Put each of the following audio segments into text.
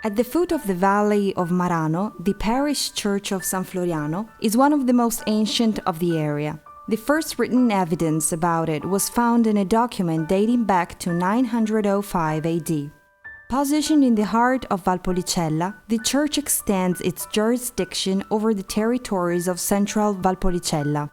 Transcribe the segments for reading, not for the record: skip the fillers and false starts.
At the foot of the valley of Marano, the parish church of San Floriano is one of the most ancient of the area. The first written evidence about it was found in a document dating back to 905 AD. Positioned in the heart of Valpolicella, the church extends its jurisdiction over the territories of central Valpolicella.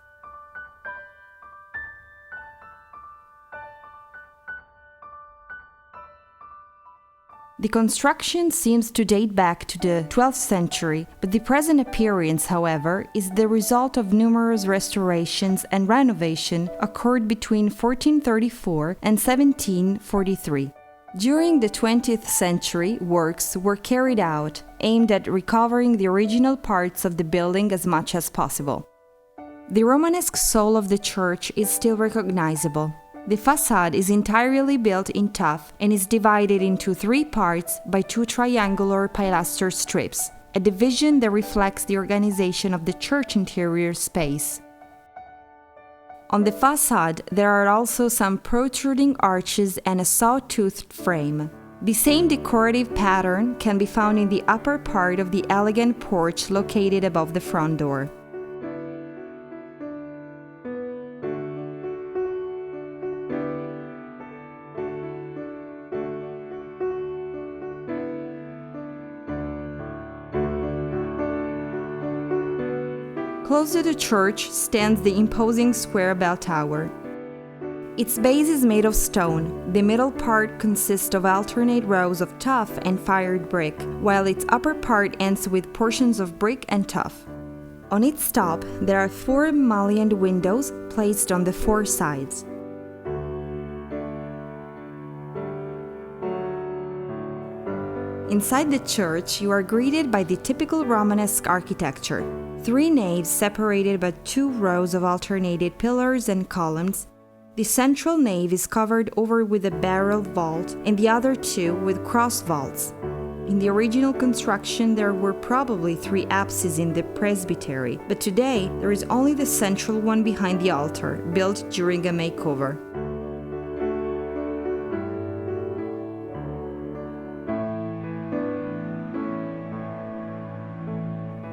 The construction seems to date back to the 12th century, but the present appearance, however, is the result of numerous restorations and renovation occurred between 1434 and 1743. During the 20th century, works were carried out, aimed at recovering the original parts of the building as much as possible. The Romanesque soul of the church is still recognizable. The facade is entirely built in tuff and is divided into three parts by two triangular pilaster strips, a division that reflects the organization of the church interior space. On the facade, there are also some protruding arches and a saw-toothed frame. The same decorative pattern can be found in the upper part of the elegant porch located above the front door. Close to the church stands the imposing square bell tower. Its base is made of stone. The middle part consists of alternate rows of tuff and fired brick, while its upper part ends with portions of brick and tuff. On its top, there are 4 mullioned windows placed on the 4 sides. Inside the church, you are greeted by the typical Romanesque architecture. 3 naves separated by 2 rows of alternated pillars and columns. The central nave is covered over with a barrel vault and the other 2 with cross vaults. In the original construction, there were probably 3 apses in the presbytery, but today there is only the central one behind the altar, built during a makeover.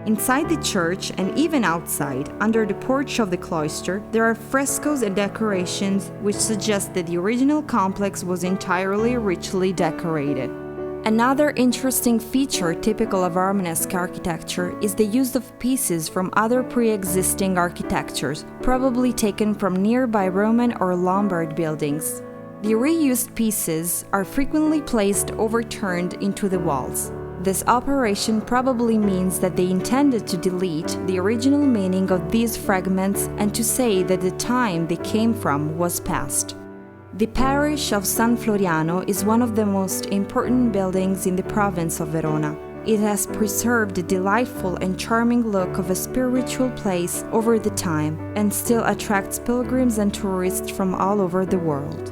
Inside the church, and even outside, under the porch of the cloister, there are frescoes and decorations which suggest that the original complex was entirely richly decorated. Another interesting feature typical of Romanesque architecture is the use of pieces from other pre-existing architectures, probably taken from nearby Roman or Lombard buildings. The reused pieces are frequently placed overturned into the walls. This operation probably means that they intended to delete the original meaning of these fragments and to say that the time they came from was past. The parish of San Floriano is one of the most important buildings in the province of Verona. It has preserved the delightful and charming look of a spiritual place over the time and still attracts pilgrims and tourists from all over the world.